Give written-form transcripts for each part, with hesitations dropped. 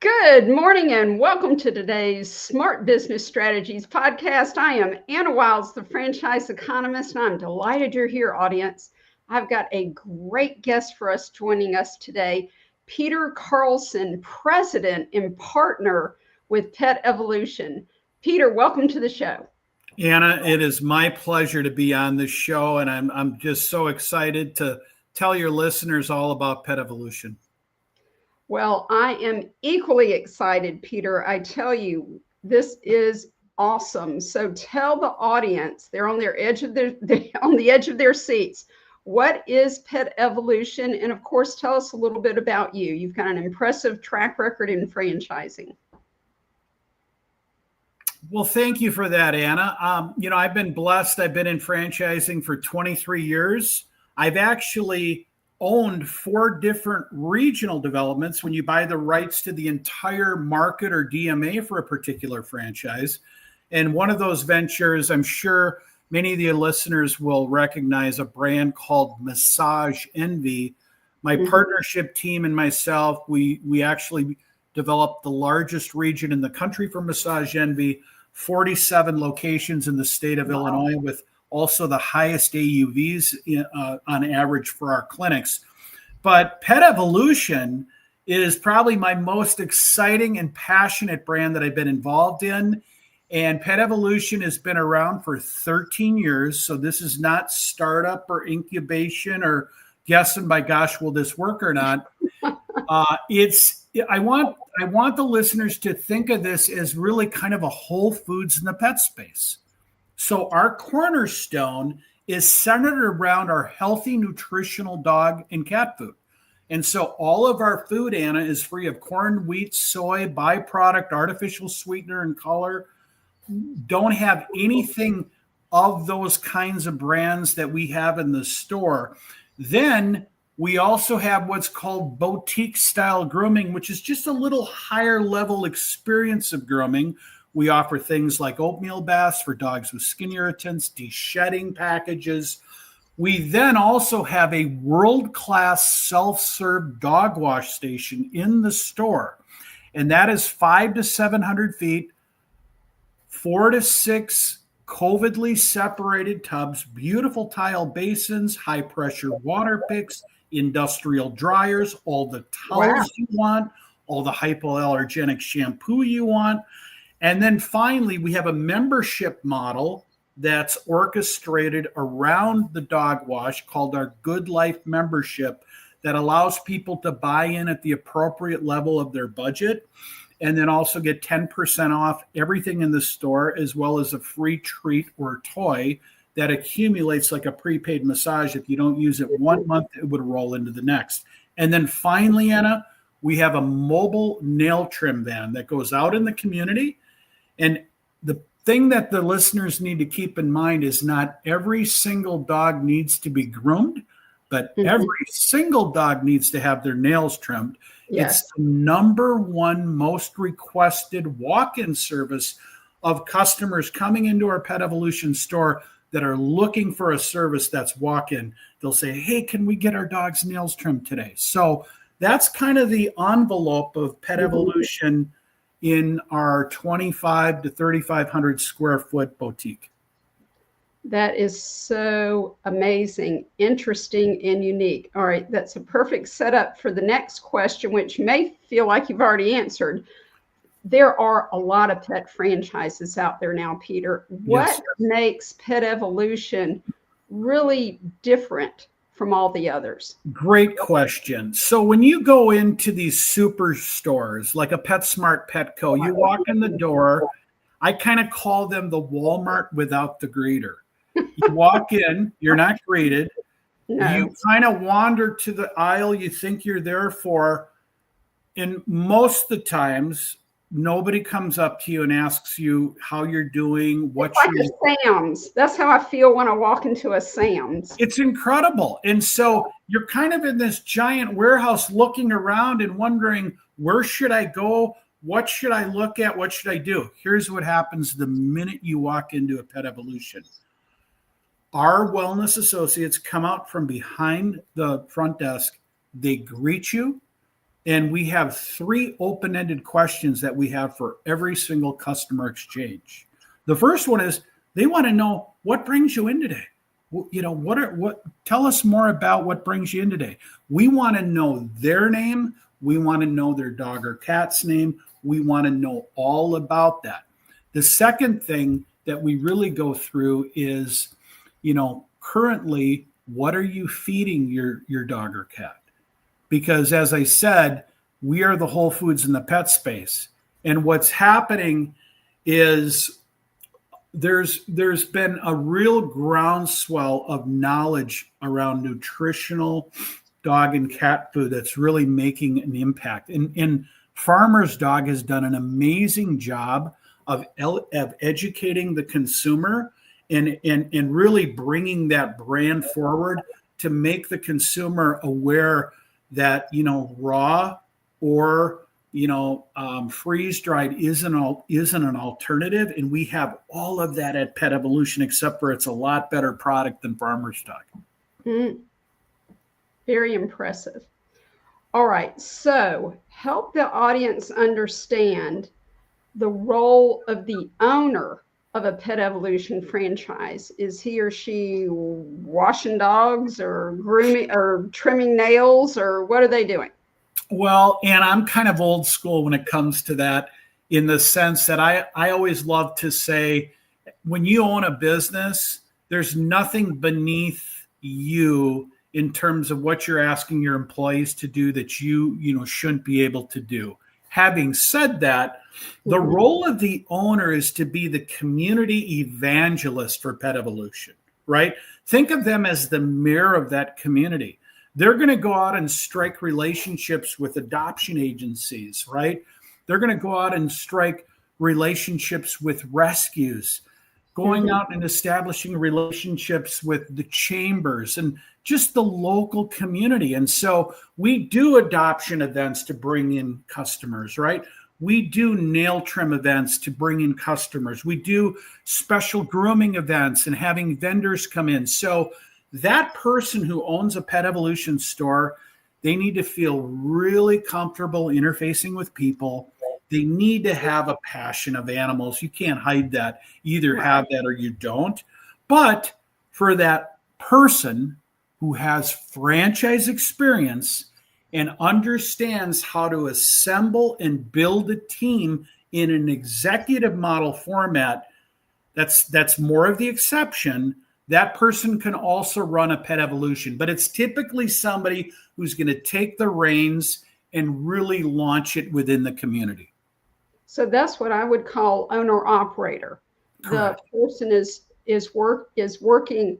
Good morning and welcome to today's Smart Business Strategies podcast. I am Anna Wiles, the franchise economist, and I'm delighted you're here, audience. I've got a great guest for us joining us today, Peter Carlson, president and partner with Pet Evolution. Peter, welcome to the show. Anna, it is my pleasure to be on this show, and I'm just so excited to tell your listeners all about Pet Evolution. Well, I am equally excited, Peter. I tell you, this is awesome. So tell the audience, they're on the edge of their seats. What is Pet Evolution? And of course, tell us a little bit about you. You've got an impressive track record in franchising. Well, thank you for that, Anna. I've been blessed. I've been in franchising for 23 years. I've actually owned 4 different regional developments when you buy the rights to the entire market or DMA for a particular franchise. And one of those ventures, I'm sure many of the listeners will recognize a brand called Massage Envy. My partnership team and myself, we actually developed the largest region in the country for Massage Envy, 47 locations in the state of Illinois, with also the highest AUVs on average for our clinics. But Pet Evolution is probably my most exciting and passionate brand that I've been involved in. And Pet Evolution has been around for 13 years. So this is not startup or incubation or guessing, by gosh, will this work or not? I want the listeners to think of this as really kind of a Whole Foods in the pet space. So our cornerstone is centered around our healthy, nutritional dog and cat food. And so all of our food, Anna, is free of corn, wheat, soy, byproduct, artificial sweetener, and color. Don't have anything of those kinds of brands that we have in the store. Then we also have what's called boutique style grooming, which is just a little higher level experience of grooming. We offer things like oatmeal baths for dogs with skin irritants, de-shedding packages. We then also have a world-class self-serve dog wash station in the store. And that is 500 to 700 feet, 4 to 6 COVIDly separated tubs, beautiful tile basins, high-pressure water picks, industrial dryers, all the towels you want, all the hypoallergenic shampoo you want. And then finally, we have a membership model that's orchestrated around the dog wash called our Good Life membership that allows people to buy in at the appropriate level of their budget and then also get 10% off everything in the store, as well as a free treat or toy that accumulates like a prepaid massage. If you don't use it 1 month, it would roll into the next. And then finally, Anna, we have a mobile nail trim van that goes out in the community. And the thing that the listeners need to keep in mind is not every single dog needs to be groomed, but every single dog needs to have their nails trimmed. Yes. It's the number one most requested walk-in service of customers coming into our Pet Evolution store that are looking for a service that's walk-in. They'll say, hey, can we get our dog's nails trimmed today? So that's kind of the envelope of Pet Evolution in our 25 to 3,500 square foot boutique. That is so amazing, interesting, and unique. All right, that's a perfect setup for the next question, which may feel like you've already answered. There are a lot of pet franchises out there now, Peter. What makes Pet Evolution really different from all the others? Great question. So when you go into these superstores, like a PetSmart, Petco, you walk in the door. I kind of call them the Walmart without the greeter. You walk in, you're not greeted. No. You kind of wander to the aisle you think you're there for. And most of the times, nobody comes up to you and asks you how you're doing, what you're like a Sam's. That's how I feel when I walk into a Sam's. It's incredible. And so you're kind of in this giant warehouse looking around and wondering, where should I go? What should I look at? What should I do? Here's what happens the minute you walk into a Pet Evolution. Our wellness associates come out from behind the front desk. They greet you. And we have 3 open-ended questions that we have for every single customer exchange. The first one is they want to know, what brings you in today? Tell us more about what brings you in today. We want to know their name. We want to know their dog or cat's name. We want to know all about that. The second thing that we really go through is, currently, what are you feeding your dog or cat? Because as I said, we are the whole foods in the pet space. And what's happening is there's been a real groundswell of knowledge around nutritional dog and cat food that's really making an impact. And Farmer's Dog has done an amazing job of educating the consumer and really bringing that brand forward to make the consumer aware that, raw or, freeze dried isn't an alternative. And we have all of that at Pet Evolution, except for it's a lot better product than Farmer's Dog. Mm. Very impressive. All right. So help the audience understand the role of the owner of a Pet Evolution franchise. Is he or she washing dogs or grooming or trimming nails, or what are they doing? Well, and I'm kind of old school when it comes to that, in the sense that I always love to say, when you own a business, there's nothing beneath you in terms of what you're asking your employees to do that you shouldn't be able to do. Having said that, the role of the owner is to be the community evangelist for Pet Evolution, right? Think of them as the mayor of that community. They're going to go out and strike relationships with adoption agencies, right? They're going to go out and strike relationships with rescues, going out and establishing relationships with the chambers and just the local community. And so we do adoption events to bring in customers, right? We do nail trim events to bring in customers. We do special grooming events and having vendors come in. So that person who owns a Pet Evolution store, they need to feel really comfortable interfacing with people. They need to have a passion of animals. You can't hide that. You either have that or you don't. But for that person who has franchise experience and understands how to assemble and build a team in an executive model format, that's more of the exception. That person can also run a Pet Evolution, but it's typically somebody who's going to take the reins and really launch it within the community. So that's what I would call owner operator. Correct. The person is working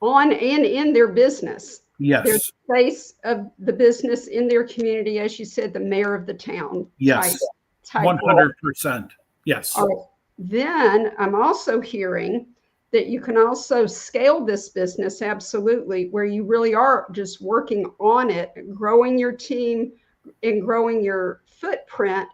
on and in their business. Yes. They're the face of the business in their community, as you said, the mayor of the town. Yes. Type 100%. Yes. All right. Then I'm also hearing that you can also scale this business, absolutely, where you really are just working on it, growing your team and growing your footprint.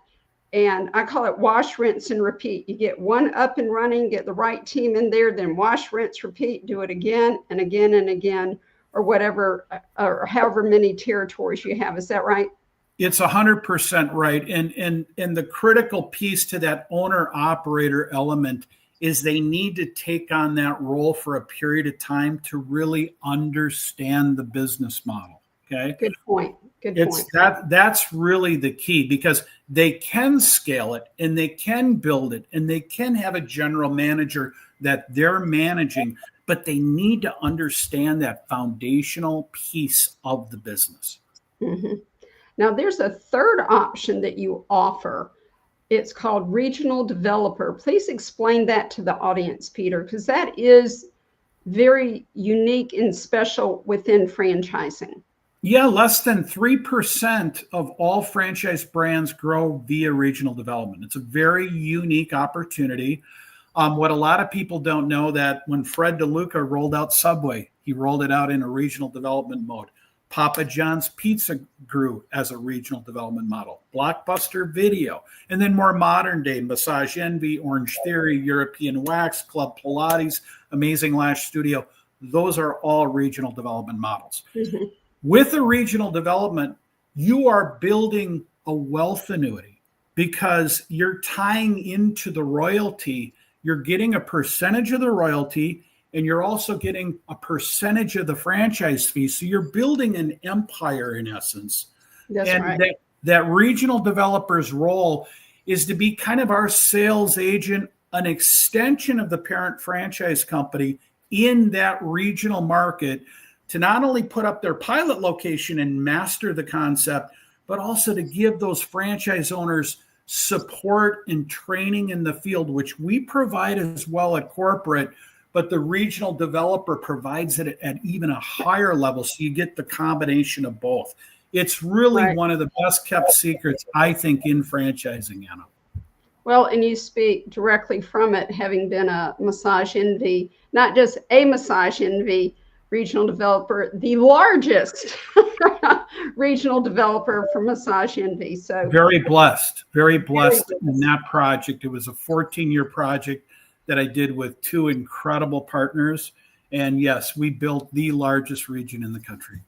And I call it wash, rinse, and repeat. You get one up and running, get the right team in there, then wash, rinse, repeat, do it again and again and again, or whatever, or however many territories you have. Is that right? It's 100% right. And the critical piece to that owner operator element is they need to take on that role for a period of time to really understand the business model. Okay. Good point. That's really the key, because they can scale it and they can build it and they can have a general manager that they're managing, but they need to understand that foundational piece of the business. Mm-hmm. Now, there's a third option that you offer. It's called regional developer. Please explain that to the audience, Peter, because that is very unique and special within franchising. Yeah, less than 3% of all franchise brands grow via regional development. It's a very unique opportunity. What a lot of people don't know, that when Fred DeLuca rolled out Subway, he rolled it out in a regional development mode. Papa John's Pizza grew as a regional development model. Blockbuster Video, and then more modern day, Massage Envy, Orange Theory, European Wax, Club Pilates, Amazing Lash Studio. Those are all regional development models. Mm-hmm. With a regional development, you are building a wealth annuity because you're tying into the royalty. You're getting a percentage of the royalty, and you're also getting a percentage of the franchise fee. So you're building an empire in essence. That's And right. that regional developer's role is to be kind of our sales agent, an extension of the parent franchise company in that regional market, to not only put up their pilot location and master the concept, but also to give those franchise owners support and training in the field, which we provide as well at corporate, but the regional developer provides it at even a higher level. So you get the combination of both. It's really Right. one of the best kept secrets, I think, in franchising, Anna. Well, and you speak directly from it, having been a Massage Envy, not just a Massage Envy regional developer, the largest regional developer for Massage Envy. So very blessed very in blessed. that project. It was a 14-year project that I did with two incredible partners. And yes, we built the largest region in the country.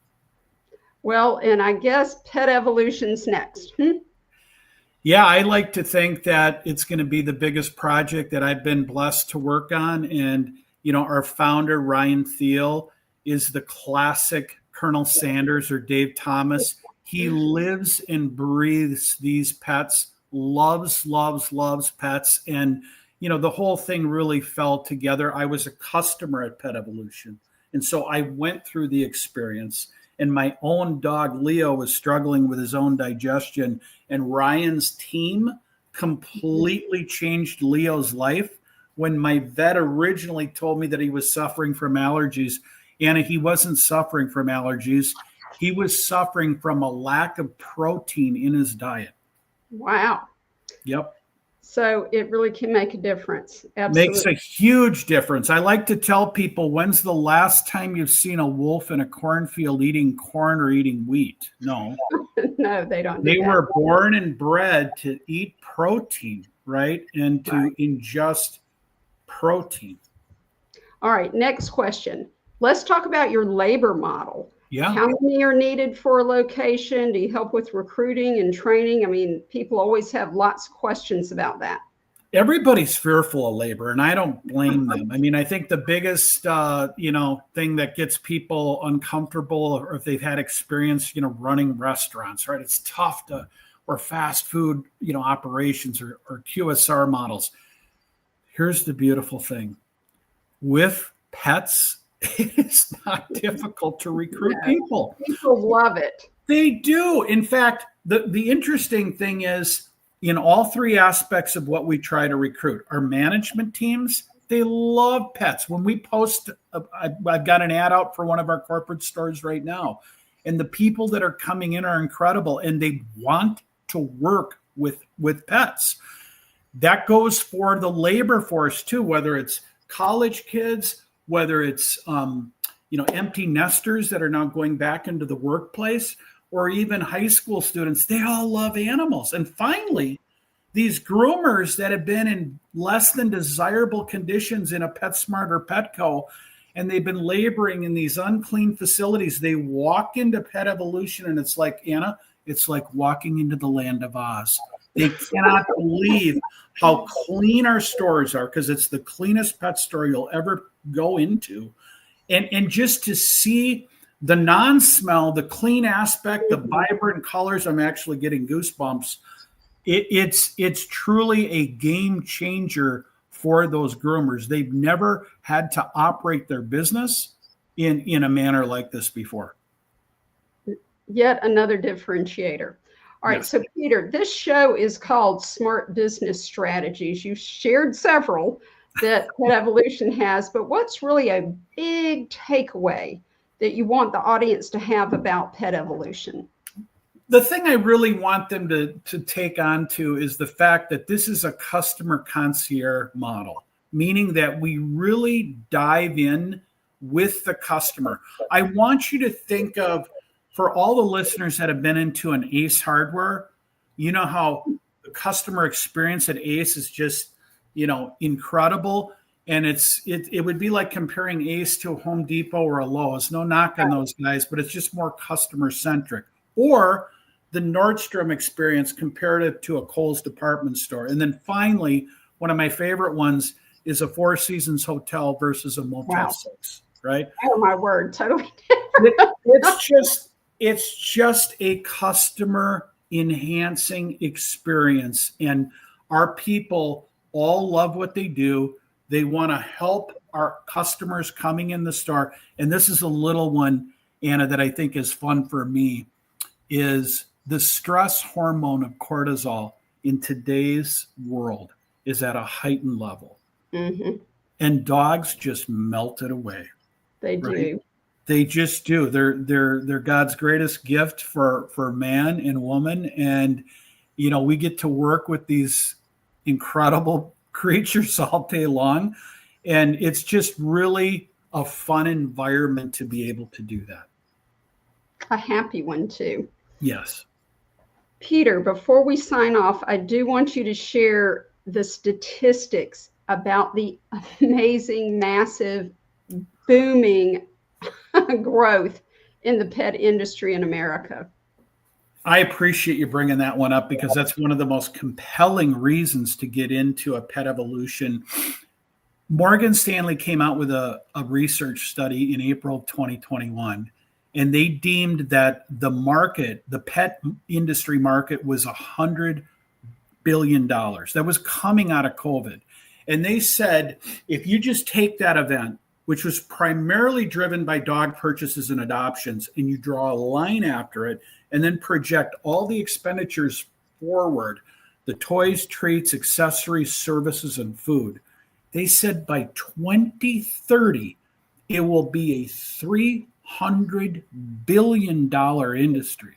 Well, and I guess Pet Evolution's next. Yeah, I like to think that it's going to be the biggest project that I've been blessed to work on. And, our founder, Ryan Thiel, is the classic Colonel Sanders or Dave Thomas. He lives and breathes these pets, loves, loves, loves pets. And, the whole thing really fell together. I was a customer at Pet Evolution. And so I went through the experience. And my own dog, Leo, was struggling with his own digestion. And Ryan's team completely changed Leo's life. When my vet originally told me that he was suffering from allergies, Anna, he wasn't suffering from allergies. He was suffering from a lack of protein in his diet. Wow. Yep. So it really can make a difference. Absolutely. Makes a huge difference. I like to tell people, when's the last time you've seen a wolf in a cornfield eating corn or eating wheat? No. No, they don't. They were born and bred to eat protein, right? And to ingest protein. All right, next question. Let's talk about your labor model. Yeah. How many are needed for a location? Do you help with recruiting and training? I mean, people always have lots of questions about that. Everybody's fearful of labor, and I don't blame them. I mean, I think the biggest, thing that gets people uncomfortable, or if they've had experience, running restaurants, right? It's tough or fast food, operations or QSR models. Here's the beautiful thing. With pets, it's not difficult to recruit people. People love it. They do. In fact, the interesting thing is, in all three aspects of what we try to recruit, our management teams, they love pets. When we post, I've got an ad out for one of our corporate stores right now, and the people that are coming in are incredible, and they want to work with pets. That goes for the labor force too, whether it's college kids, whether it's empty nesters that are now going back into the workplace, or even high school students. They all love animals. And finally, these groomers that have been in less than desirable conditions in a PetSmart or Petco, and they've been laboring in these unclean facilities, they walk into Pet Evolution, and it's like, Anna, it's like walking into the land of Oz. They cannot believe how clean our stores are, because it's the cleanest pet store you'll ever go into. And just to see the non-smell, the clean aspect, the vibrant colors, I'm actually getting goosebumps. It's truly a game changer for those groomers. They've never had to operate their business in a manner like this before. Yet another differentiator. All right, so Peter, this show is called Smart Business Strategies. You shared several that Pet Evolution has, but what's really a big takeaway that you want the audience to have about Pet Evolution? The thing I really want them to take on to is the fact that this is a customer concierge model, meaning that we really dive in with the customer. I want you to think of, for all the listeners that have been into an Ace Hardware, you know how the customer experience at Ace is just, incredible. And it would be like comparing Ace to a Home Depot or a Lowe's. No knock on those guys, but it's just more customer centric. Or the Nordstrom experience comparative to a Kohl's department store. And then finally, one of my favorite ones is a Four Seasons hotel versus a Motel Wow. 6, right? Oh my word, totally. It's just a customer enhancing experience. And our people all love what they do. They want to help our customers coming in the store. And this is a little one, Anna, that I think is fun for me, is the stress hormone of cortisol in today's world is at a heightened level. Mm-hmm. And dogs just melt it away. They do. Right? They just do. They're God's greatest gift for man and woman. And, you know, we get to work with these incredible creatures all day long. And it's just really a fun environment to be able to do that. A happy one too. Yes. Peter, before we sign off, I do want you to share the statistics about the amazing, massive, booming growth in the pet industry in America. I appreciate you bringing that one up because that's one of the most compelling reasons to get into a pet evolution. Morgan Stanley came out with a research study in April 2021, and they deemed that the pet industry market was $100 billion. That was coming out of COVID. And they said, if you just take that event, which was primarily driven by dog purchases and adoptions, and you draw a line after it, and then project all the expenditures forward, the toys, treats, accessories, services, and food, they said by 2030, it will be a $300 billion industry.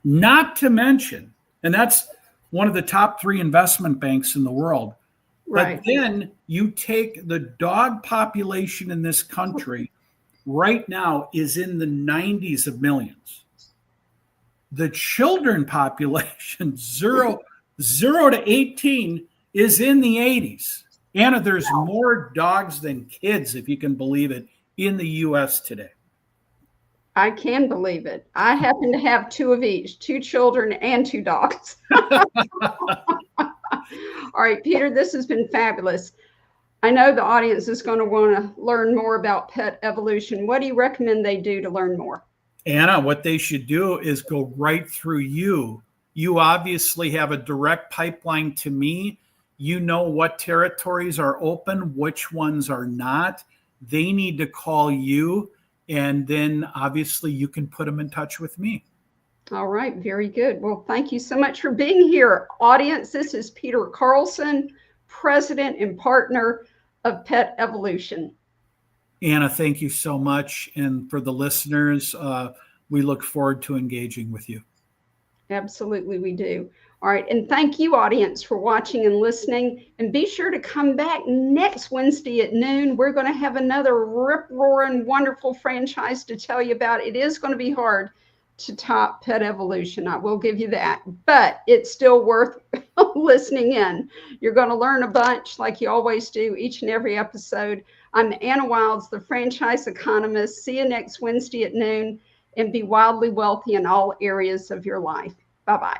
Not to mention, and that's one of the top 3 investment banks in the world. Right. But then you take the dog population in this country right now is in the 90s of millions. The children population, 0 to 18, is in the 80s. Anna, there's more dogs than kids, if you can believe it, in the U.S. today. I can believe it. I happen to have 2 of each, 2 children and 2 dogs. All right, Peter, this has been fabulous. I know the audience is going to want to learn more about pet evolution. What do you recommend they do to learn more? Anna, what they should do is go right through you. You obviously have a direct pipeline to me. You know what territories are open, which ones are not. They need to call you, and then obviously you can put them in touch with me. All right, very good. Well, thank you so much for being here. Audience, this is Peter Carlson, President and Partner of Pet Evolution. Anna, thank you so much. And for the listeners, we look forward to engaging with you. Absolutely, we do. All right, and thank you, audience, for watching and listening. And be sure to come back next Wednesday at noon. We're going to have another rip-roaring, wonderful franchise to tell you about. It is going to be hard to top Pet Evolution. I will give you that, but it's still worth listening in. You're going to learn a bunch like you always do each and every episode. I'm Anna Wilds, the franchise economist. See you next Wednesday at noon, and be wildly wealthy in all areas of your life. Bye-bye.